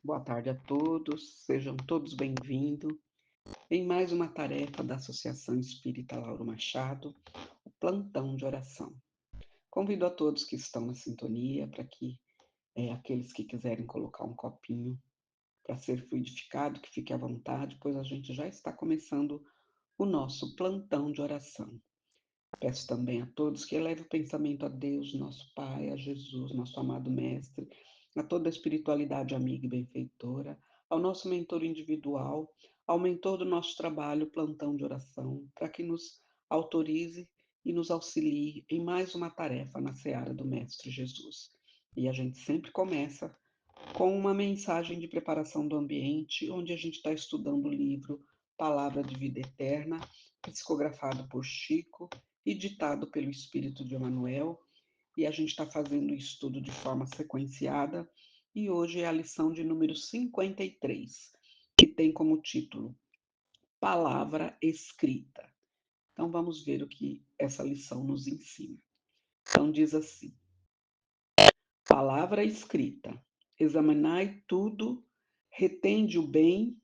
Boa tarde a todos, sejam todos bem-vindos em mais uma tarefa da Associação Espírita Lauro Machado, o plantão de oração. Convido a todos que estão na sintonia para que aqueles que quiserem colocar um copinho para ser fluidificado, que fique à vontade, pois a gente já está começando o nosso plantão de oração. Peço também a todos que elevem o pensamento a Deus, nosso Pai, a Jesus, nosso amado Mestre, a toda a espiritualidade amiga e benfeitora, ao nosso mentor individual, ao mentor do nosso trabalho, plantão de oração, para que nos autorize e nos auxilie em mais uma tarefa na seara do Mestre Jesus. E a gente sempre começa com uma mensagem de preparação do ambiente, onde a gente está estudando o livro Palavra de Vida Eterna, psicografado por Chico e ditado pelo Espírito de Emmanuel, e a gente está fazendo o estudo de forma sequenciada, e hoje é a lição de número 53, que tem como título Palavra Escrita. Então vamos ver o que essa lição nos ensina. Então diz assim: Palavra escrita, examinai tudo, retende o bem.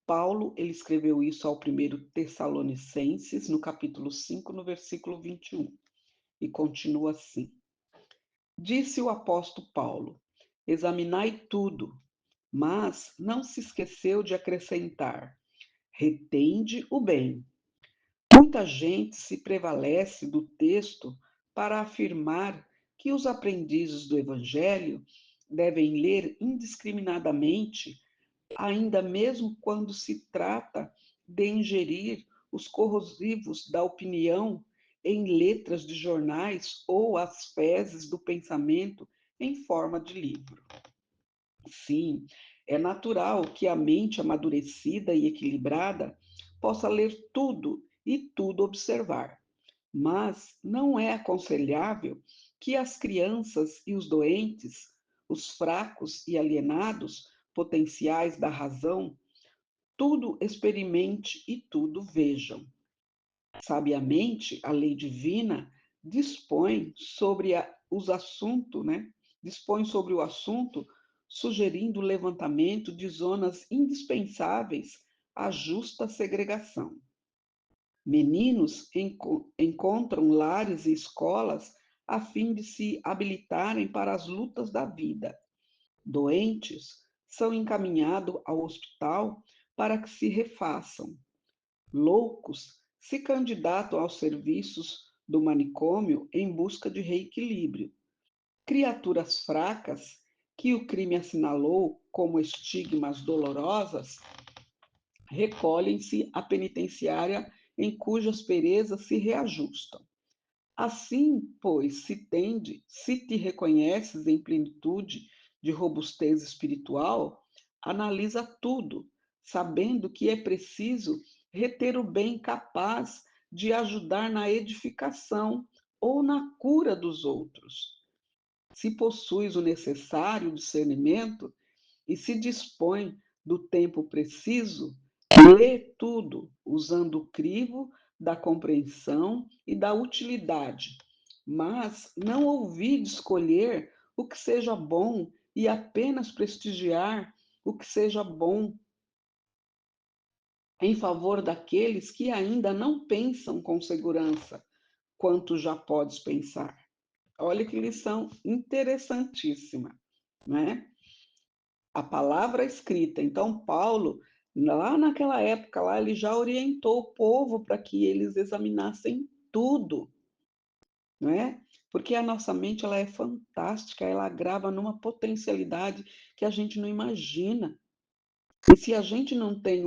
Paulo, ele escreveu isso ao primeiro Tessalonicenses, no capítulo 5, no versículo 21, e continua assim: Disse o apóstolo Paulo: examinai tudo, mas não se esqueceu de acrescentar: retende o bem. Muita gente se prevalece do texto para afirmar que os aprendizes do Evangelho devem ler indiscriminadamente, ainda mesmo quando se trata de ingerir os corrosivos da opinião em letras de jornais ou as fezes do pensamento em forma de livro. Sim, é natural que a mente amadurecida e equilibrada possa ler tudo e tudo observar, mas não é aconselhável que as crianças e os doentes, os fracos e alienados, potenciais da razão, tudo experimente e tudo vejam. Sabiamente, a lei divina dispõe sobre os assuntos, né? Dispõe sobre o assunto, sugerindo o levantamento de zonas indispensáveis à justa segregação. Meninos encontram lares e escolas a fim de se habilitarem para as lutas da vida. Doentes são encaminhados ao hospital para que se refaçam. Loucos se candidatam aos serviços do manicômio em busca de reequilíbrio. Criaturas fracas, que o crime assinalou como estigmas dolorosas, recolhem-se à penitenciária em cujas perezas se reajustam. Assim, pois, se te reconheces em plenitude de robustez espiritual, analisa tudo, sabendo que é preciso reter o bem capaz de ajudar na edificação ou na cura dos outros. Se possuis o necessário discernimento e se dispõe do tempo preciso, lê tudo usando o crivo da compreensão e da utilidade, mas não ouvide escolher o que seja bom e apenas prestigiar o que seja bom em favor daqueles que ainda não pensam com segurança quanto já podes pensar. Olha que lição interessantíssima, né? A palavra escrita. Então, Paulo, lá naquela época, lá, ele já orientou o povo para que eles examinassem tudo, né? Porque a nossa mente ela é fantástica, ela grava numa potencialidade que a gente não imagina. E se a gente não tem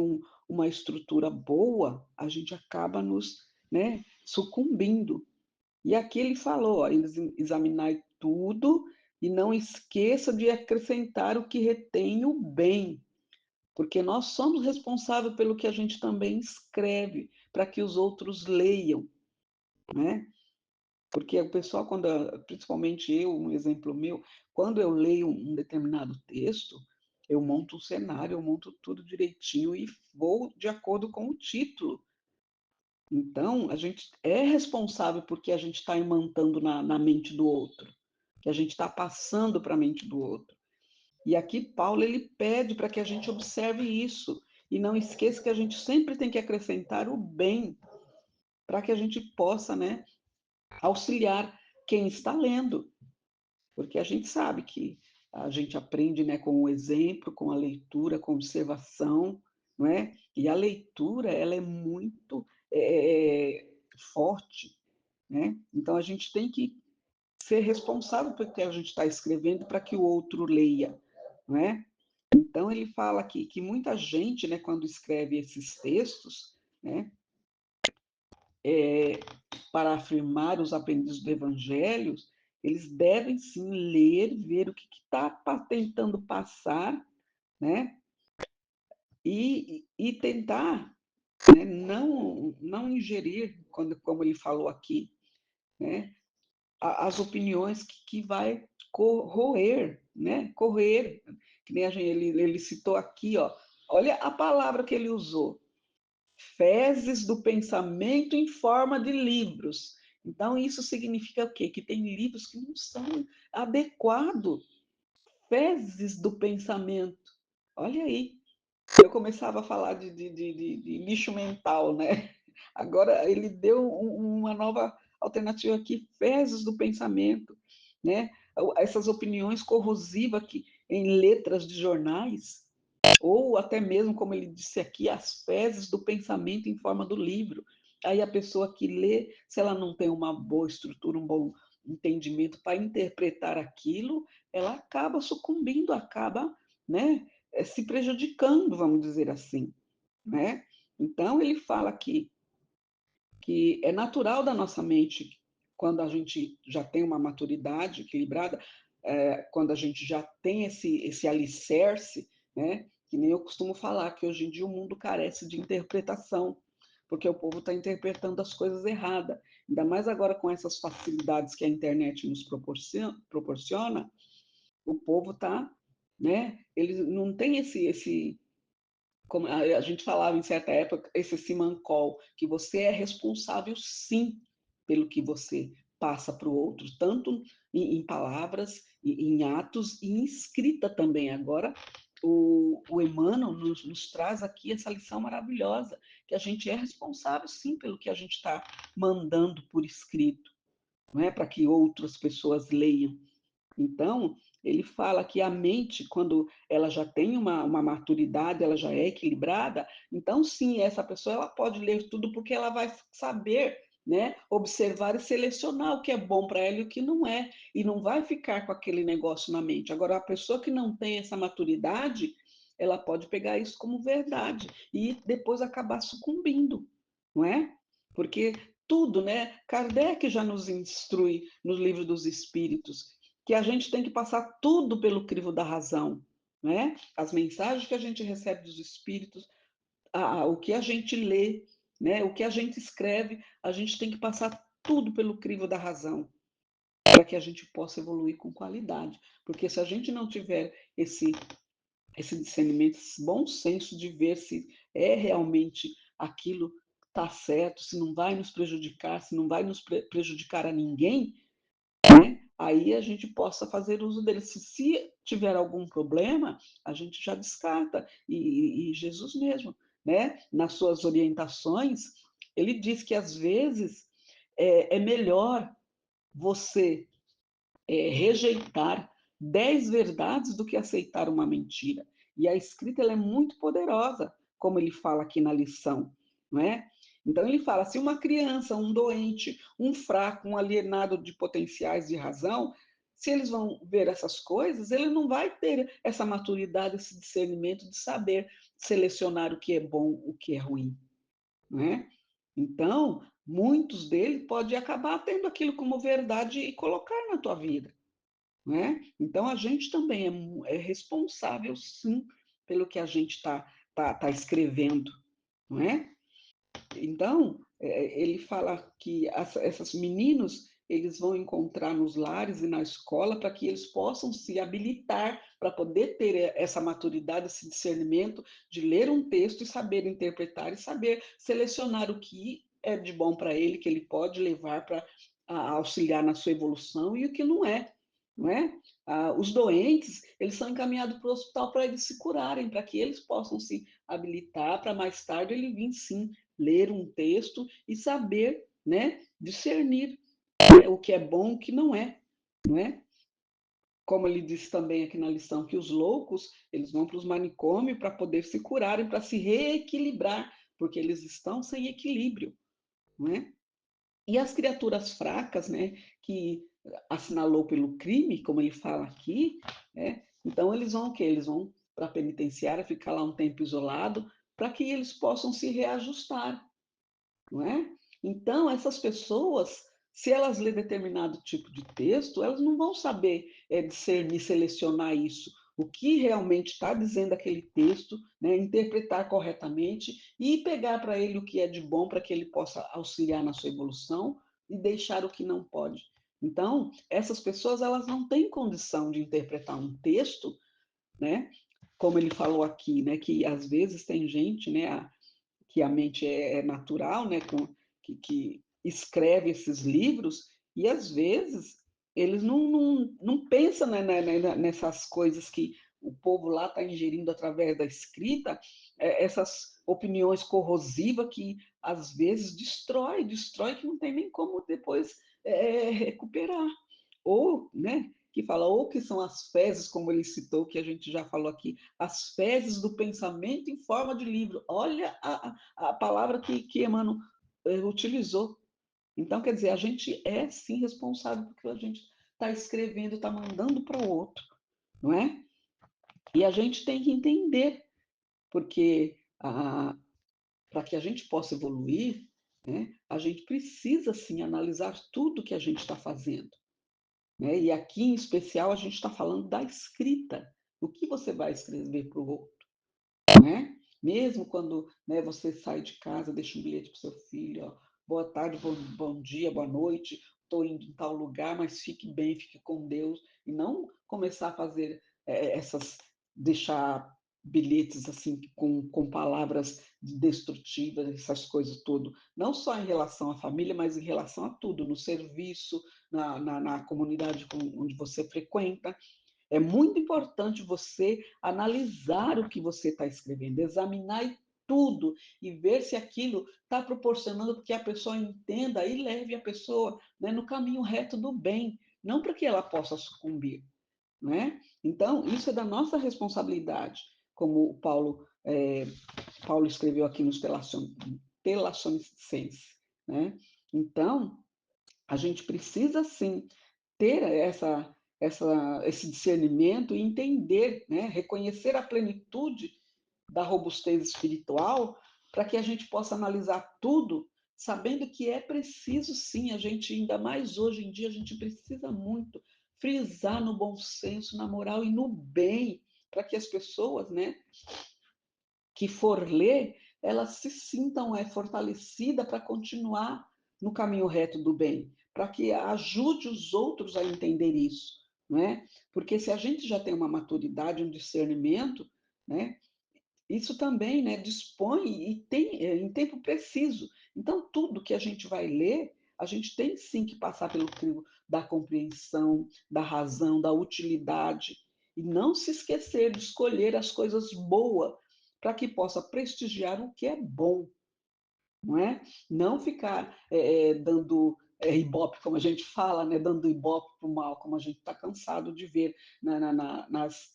uma estrutura boa, a gente acaba nos, né, sucumbindo. E aqui ele falou, ó, examinai tudo e não esqueça de acrescentar o que retém o bem, porque nós somos responsáveis pelo que a gente também escreve, para que os outros leiam, né? Porque o pessoal, principalmente eu, um exemplo meu, quando eu leio um determinado texto, eu monto um cenário, eu monto tudo direitinho e vou de acordo com o título. Então, a gente é responsável porque a gente está imantando na mente do outro, que a gente está passando para a mente do outro. E aqui Paulo ele pede para que a gente observe isso e não esqueça que a gente sempre tem que acrescentar o bem para que a gente possa, né, auxiliar quem está lendo, porque a gente sabe que a gente aprende, né, com o exemplo, com a leitura, com a observação, não é? E a leitura ela é muito forte, né? Então a gente tem que ser responsável pelo que a gente está escrevendo para que o outro leia, não é? Então ele fala aqui que muita gente, né, quando escreve esses textos, né, para afirmar os aprendizes do Evangelho, eles devem sim ler, ver o que está tentando passar, né, e tentar, né, não ingerir, quando, como ele falou aqui, né, as opiniões que vai corroer, né, correr, que nem ele citou aqui, ó, olha a palavra que ele usou, fezes do pensamento em forma de livros. Então, isso significa o quê? Que tem livros que não são adequados. Fezes do pensamento. Olha aí. Eu começava a falar de lixo mental, né? Agora ele deu uma nova alternativa aqui, fezes do pensamento, né? Essas opiniões corrosivas que em letras de jornais, ou até mesmo, como ele disse aqui, as fezes do pensamento em forma do livro. Aí a pessoa que lê, se ela não tem uma boa estrutura, um bom entendimento para interpretar aquilo, ela acaba sucumbindo, acaba, né, se prejudicando, vamos dizer assim, né? Então ele fala aqui que é natural da nossa mente, quando a gente já tem uma maturidade equilibrada, quando a gente já tem esse alicerce, né? Que nem eu costumo falar, que hoje em dia o mundo carece de interpretação, porque o povo está interpretando as coisas erradas. Ainda mais agora com essas facilidades que a internet nos proporciona, o povo está, né? Ele não tem esse como a gente falava em certa época, esse simancol, que você é responsável sim pelo que você passa para o outro, tanto em palavras, em atos e em escrita também. Agora, o Emmanuel nos traz aqui essa lição maravilhosa, que a gente é responsável sim pelo que a gente está mandando por escrito, não é para que outras pessoas leiam. Então, ele fala que a mente, quando ela já tem uma maturidade, ela já é equilibrada, então sim, essa pessoa ela pode ler tudo porque ela vai saber, né, observar e selecionar o que é bom para ela e o que não é, e não vai ficar com aquele negócio na mente. Agora, a pessoa que não tem essa maturidade, ela pode pegar isso como verdade e depois acabar sucumbindo, não é? Porque tudo, né? Kardec já nos instrui nos livros dos Espíritos que a gente tem que passar tudo pelo crivo da razão, né? As mensagens que a gente recebe dos espíritos, o que a gente lê, né? O que a gente escreve, a gente tem que passar tudo pelo crivo da razão, para que a gente possa evoluir com qualidade. Porque se a gente não tiver esse discernimento, esse bom senso de ver se é realmente aquilo está certo, se não vai nos prejudicar, se não vai nos prejudicar a ninguém, né? Aí a gente possa fazer uso dele. Se tiver algum problema, a gente já descarta. E Jesus mesmo, né? Nas suas orientações, ele diz que às vezes é melhor você rejeitar 10 verdades do que aceitar uma mentira. E a escrita ela é muito poderosa, como ele fala aqui na lição, não é? Então ele fala, se uma criança, um doente, um fraco, um alienado de potenciais de razão, se eles vão ver essas coisas, ele não vai ter essa maturidade, esse discernimento de saber selecionar o que é bom, o que é ruim, não é? Então, muitos deles podem acabar tendo aquilo como verdade e colocar na tua vida. Né? Então, a gente também é responsável, sim, pelo que a gente tá escrevendo. Não é? Então, ele fala que esses meninos eles vão encontrar nos lares e na escola para que eles possam se habilitar para poder ter essa maturidade, esse discernimento de ler um texto e saber interpretar e saber selecionar o que é de bom para ele, que ele pode levar para auxiliar na sua evolução e o que não é. não é? Os doentes, eles são encaminhados para o hospital para eles se curarem, para que eles possam se habilitar para mais tarde ele vir sim ler um texto e saber, né, discernir o que é bom, o que não é, não é? Como ele disse também aqui na lição, que os loucos, eles vão para os manicômios para poder se curarem, para se reequilibrar, porque eles estão sem equilíbrio, não é? E as criaturas fracas, né, que assinalou pelo crime, como ele fala aqui, né, então eles vão o quê? Eles vão para a penitenciária, ficar lá um tempo isolado, para que eles possam se reajustar, não é? Então, essas pessoas, se elas lerem determinado tipo de texto, elas não vão saber discernir, selecionar isso, o que realmente está dizendo aquele texto, né, interpretar corretamente e pegar para ele o que é de bom para que ele possa auxiliar na sua evolução e deixar o que não pode. Então, essas pessoas elas não têm condição de interpretar um texto, né, como ele falou aqui, né, que às vezes tem gente, né, que a mente é natural, né, que escreve esses livros, e às vezes eles não pensam, né, nessas coisas que o povo lá está ingerindo através da escrita, essas opiniões corrosivas que às vezes destrói, que não tem nem como depois recuperar. Ou, né, que fala, ou que são as fezes, como ele citou, que a gente já falou aqui, as fezes do pensamento em forma de livro. Olha a palavra que Emmanuel utilizou. Então, quer dizer, a gente é sim responsável porque a gente está escrevendo, está mandando para o outro, não é? E a gente tem que entender, porque para que a gente possa evoluir, né, a gente precisa sim analisar tudo que a gente está fazendo. Né? E aqui, em especial, a gente está falando da escrita. O que você vai escrever para o outro? Né? Mesmo quando, né, você sai de casa, deixa um bilhete para o seu filho, ó, boa tarde, bom dia, boa noite, estou indo em tal lugar, mas fique bem, fique com Deus, e não começar a fazer deixar bilhetes assim com palavras destrutivas, essas coisas tudo, não só em relação à família, mas em relação a tudo, no serviço, na comunidade onde você frequenta. É muito importante você analisar o que você está escrevendo, examinar tudo e ver se aquilo está proporcionando que a pessoa entenda e leve a pessoa, né, no caminho reto do bem, não para que ela possa sucumbir. Né? Então, isso é da nossa responsabilidade, como o Paulo escreveu aqui nos Telassonicenses. Né? Então, a gente precisa sim ter esse discernimento e entender, né? Reconhecer a plenitude da robustez espiritual para que a gente possa analisar tudo, sabendo que é preciso sim, a gente, ainda mais hoje em dia, a gente precisa muito frisar no bom senso, na moral e no bem, para que as pessoas, né, que for ler, elas se sintam fortalecida para continuar no caminho reto do bem, para que ajude os outros a entender isso, não é? Porque se a gente já tem uma maturidade, um discernimento, né, isso também, né, dispõe e tem em tempo preciso. Então, tudo que a gente vai ler, a gente tem sim que passar pelo crivo da compreensão, da razão, da utilidade, e não se esquecer de escolher as coisas boas para que possa prestigiar o que é bom, não é? Não ficar dando ibope, como a gente fala, né? Dando ibope para o mal, como a gente está cansado de ver nas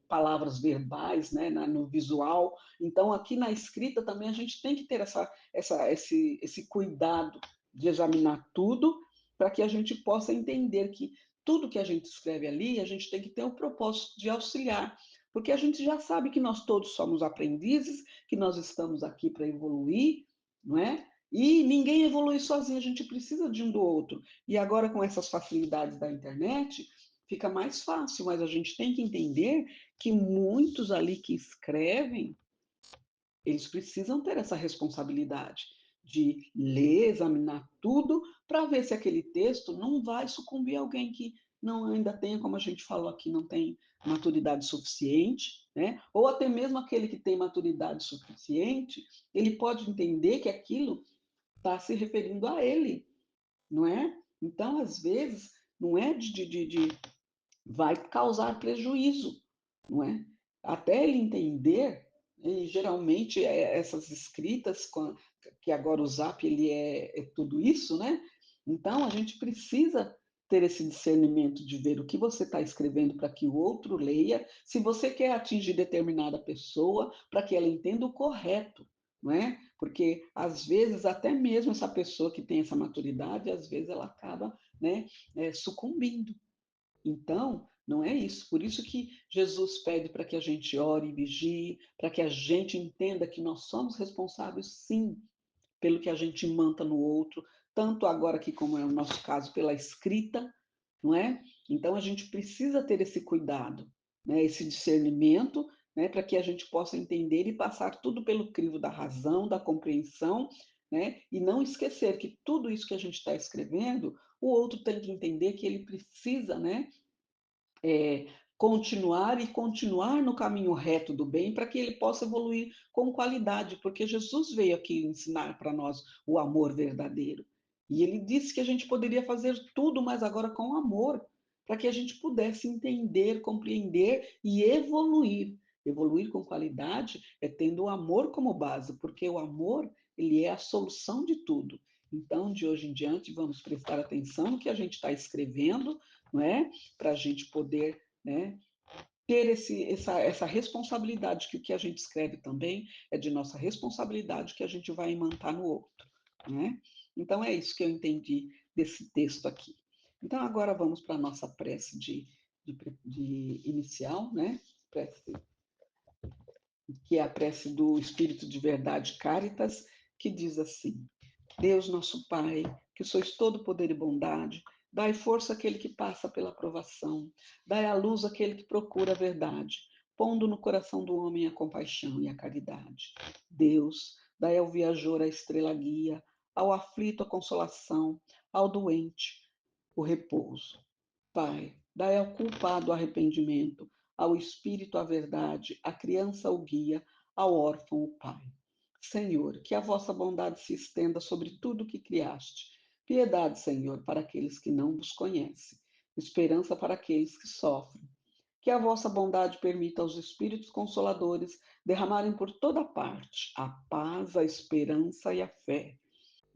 palavras verbais, né? No visual. Então, aqui na escrita também a gente tem que ter esse cuidado de examinar tudo para que a gente possa entender que tudo que a gente escreve ali, a gente tem que ter o propósito de auxiliar, porque a gente já sabe que nós todos somos aprendizes, que nós estamos aqui para evoluir, não é? E ninguém evolui sozinho, a gente precisa de um do outro. E agora, com essas facilidades da internet, fica mais fácil, mas a gente tem que entender que muitos ali que escrevem, eles precisam ter essa responsabilidade de ler, examinar tudo, para ver se aquele texto não vai sucumbir a alguém que não ainda tem, como a gente falou aqui, não tem maturidade suficiente, né? Ou até mesmo aquele que tem maturidade suficiente, ele pode entender que aquilo está se referindo a ele, não é? Então, às vezes, não é vai causar prejuízo, não é? Até ele entender, e geralmente essas escritas, que agora o Zap ele é tudo isso, né? Então a gente precisa ter esse discernimento de ver o que você está escrevendo para que o outro leia, se você quer atingir determinada pessoa, para que ela entenda o correto, não é? Porque às vezes até mesmo essa pessoa que tem essa maturidade, às vezes ela acaba, né, sucumbindo. Então, não é isso. Por isso que Jesus pede para que a gente ore e vigie, para que a gente entenda que nós somos responsáveis, sim, pelo que a gente manta no outro, tanto agora aqui como é o nosso caso, pela escrita, não é? Então a gente precisa ter esse cuidado, né? Esse discernimento, né? Para que a gente possa entender e passar tudo pelo crivo da razão, da compreensão, né? E não esquecer que tudo isso que a gente está escrevendo, o outro tem que entender que ele precisa, né? é, continuar no caminho reto do bem para que ele possa evoluir com qualidade, porque Jesus veio aqui ensinar para nós o amor verdadeiro. E ele disse que a gente poderia fazer tudo, mas agora com amor, para que a gente pudesse entender, compreender e evoluir. Evoluir com qualidade é tendo o amor como base, porque o amor, ele é a solução de tudo. Então, de hoje em diante, vamos prestar atenção no que a gente está escrevendo, não é? Para a gente poder, né, ter essa responsabilidade, que o que a gente escreve também é de nossa responsabilidade que a gente vai imantar no outro. Né? Então é isso que eu entendi desse texto aqui. Então agora vamos para a nossa prece de inicial, né? Prece, que é a prece do Espírito de Verdade Caritas, que diz assim: Deus nosso Pai, que sois todo poder e bondade, dai força àquele que passa pela provação, dai à luz àquele que procura a verdade, pondo no coração do homem a compaixão e a caridade. Deus, dai ao viajor a estrela guia, ao aflito a consolação, ao doente o repouso. Pai, dai ao culpado o arrependimento, ao espírito a verdade, à criança o guia, ao órfão o pai. Senhor, que a vossa bondade se estenda sobre tudo o que criaste. Piedade, Senhor, para aqueles que não vos conhecem. Esperança para aqueles que sofrem. Que a vossa bondade permita aos Espíritos Consoladores derramarem por toda parte a paz, a esperança e a fé.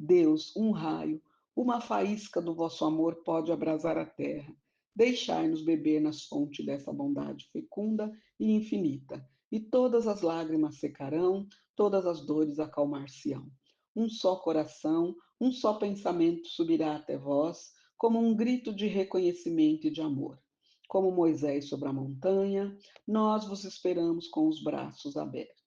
Deus, um raio, uma faísca do vosso amor pode abrasar a terra. Deixai-nos beber nas fontes dessa bondade fecunda e infinita, e todas as lágrimas secarão, todas as dores acalmar-se-ão. Um só coração, um só pensamento subirá até vós, como um grito de reconhecimento e de amor. Como Moisés sobre a montanha, nós vos esperamos com os braços abertos.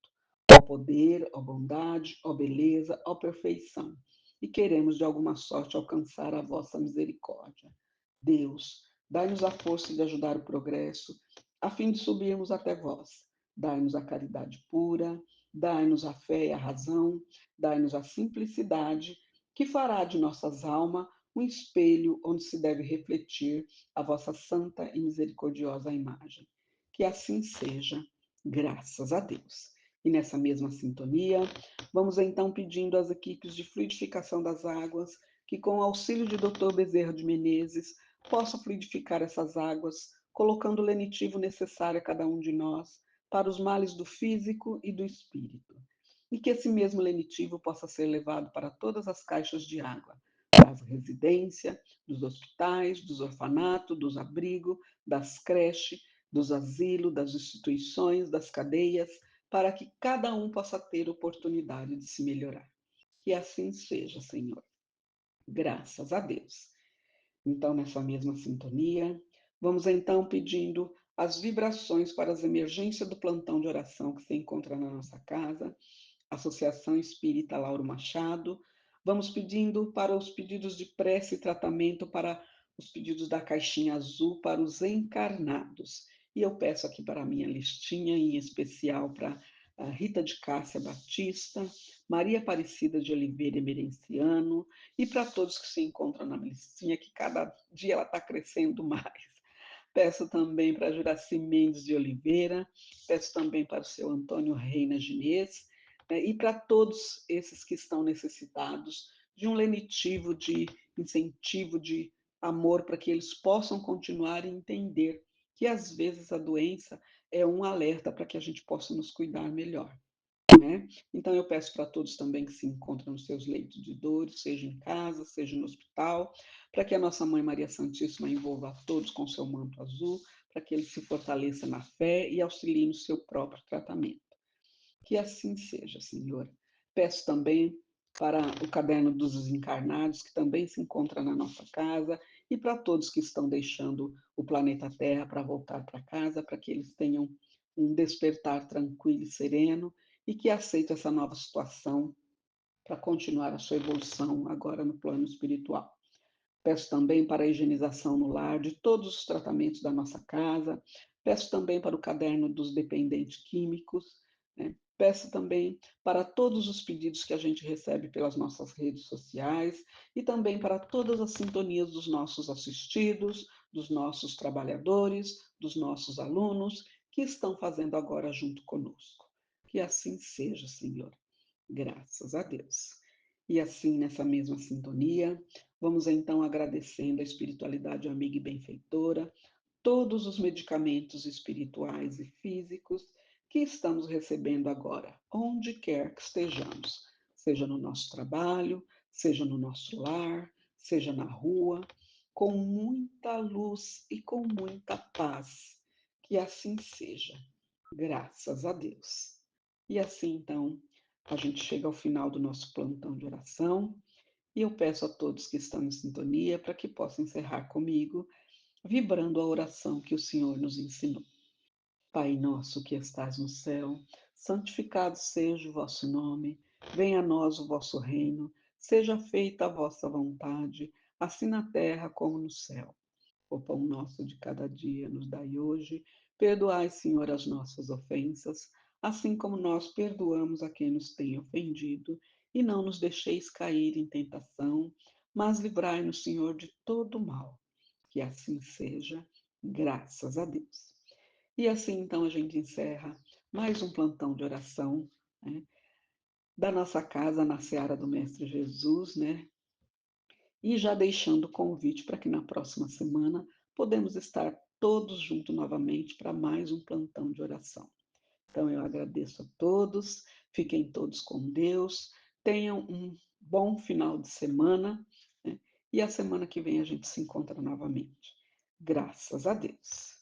Ó poder, ó bondade, ó beleza, ó perfeição e queremos de alguma sorte alcançar a vossa misericórdia. Deus, dai-nos a força de ajudar o progresso, a fim de subirmos até vós. Dai-nos a caridade pura, dai-nos a fé e a razão, dai-nos a simplicidade, que fará de nossas almas um espelho onde se deve refletir a vossa santa e misericordiosa imagem. Que assim seja, graças a Deus. E nessa mesma sintonia, vamos então pedindo às equipes de fluidificação das águas que, com o auxílio de Dr. Bezerra de Menezes, possam fluidificar essas águas, colocando o lenitivo necessário a cada um de nós para os males do físico e do espírito. E que esse mesmo lenitivo possa ser levado para todas as caixas de água, das residências, dos hospitais, dos orfanatos, dos abrigos, das creches, dos asilos, das instituições, das cadeias, para que cada um possa ter oportunidade de se melhorar. Que assim seja, Senhor. Graças a Deus. Então, nessa mesma sintonia, vamos então pedindo as vibrações para as emergências do plantão de oração que se encontra na nossa casa, Associação Espírita Lauro Machado. Vamos pedindo para os pedidos de prece e tratamento para os pedidos da caixinha azul para os encarnados. E eu peço aqui para a minha listinha, em especial para a Rita de Cássia Batista, Maria Aparecida de Oliveira Emerenciano, e para todos que se encontram na listinha, que cada dia ela está crescendo mais. Peço também para Juraci Mendes de Oliveira, peço também para o seu Antônio Reina Ginês, né, e para todos esses que estão necessitados de um lenitivo, de incentivo, de amor, para que eles possam continuar e entender que às vezes a doença é um alerta para que a gente possa nos cuidar melhor, né. Então eu peço para todos também que se encontram nos seus leitos de dores, seja em casa, seja no hospital, para que a nossa Mãe Maria Santíssima envolva a todos com seu manto azul, para que eles se fortaleçam na fé e auxiliem no seu próprio tratamento. Que assim seja, Senhor. Peço também para o caderno dos desencarnados, que também se encontra na nossa casa, e para todos que estão deixando o planeta Terra para voltar para casa, para que eles tenham um despertar tranquilo e sereno e que aceitem essa nova situação para continuar a sua evolução agora no plano espiritual. Peço também para a higienização no lar de todos os tratamentos da nossa casa. Peço também para o caderno dos dependentes químicos, né? Peço também para todos os pedidos que a gente recebe pelas nossas redes sociais e também para todas as sintonias dos nossos assistidos, dos nossos trabalhadores, dos nossos alunos que estão fazendo agora junto conosco. Que assim seja, Senhor. Graças a Deus. E assim, nessa mesma sintonia, vamos então agradecendo a espiritualidade amiga e benfeitora, todos os medicamentos espirituais e físicos que estamos recebendo agora, onde quer que estejamos, seja no nosso trabalho, seja no nosso lar, seja na rua, com muita luz e com muita paz. Que assim seja, graças a Deus. E assim, então, a gente chega ao final do nosso plantão de oração e eu peço a todos que estão em sintonia para que possam encerrar comigo, vibrando a oração que o Senhor nos ensinou. Pai nosso que estás no céu, santificado seja o vosso nome, venha a nós o vosso reino, seja feita a vossa vontade, assim na terra como no céu. O pão nosso de cada dia nos dai hoje. Perdoai, Senhor, as nossas ofensas, assim como nós perdoamos a quem nos tem ofendido. E não nos deixeis cair em tentação, mas livrai-nos, Senhor, de todo mal. Que assim seja, graças a Deus. E assim, então, a gente encerra mais um plantão de oração, né, da nossa casa na Seara do Mestre Jesus, né? E já deixando o convite para que na próxima semana podemos estar todos juntos novamente para mais um plantão de oração. Então eu agradeço a todos, fiquem todos com Deus, tenham um bom final de semana, né? E a semana que vem a gente se encontra novamente. Graças a Deus.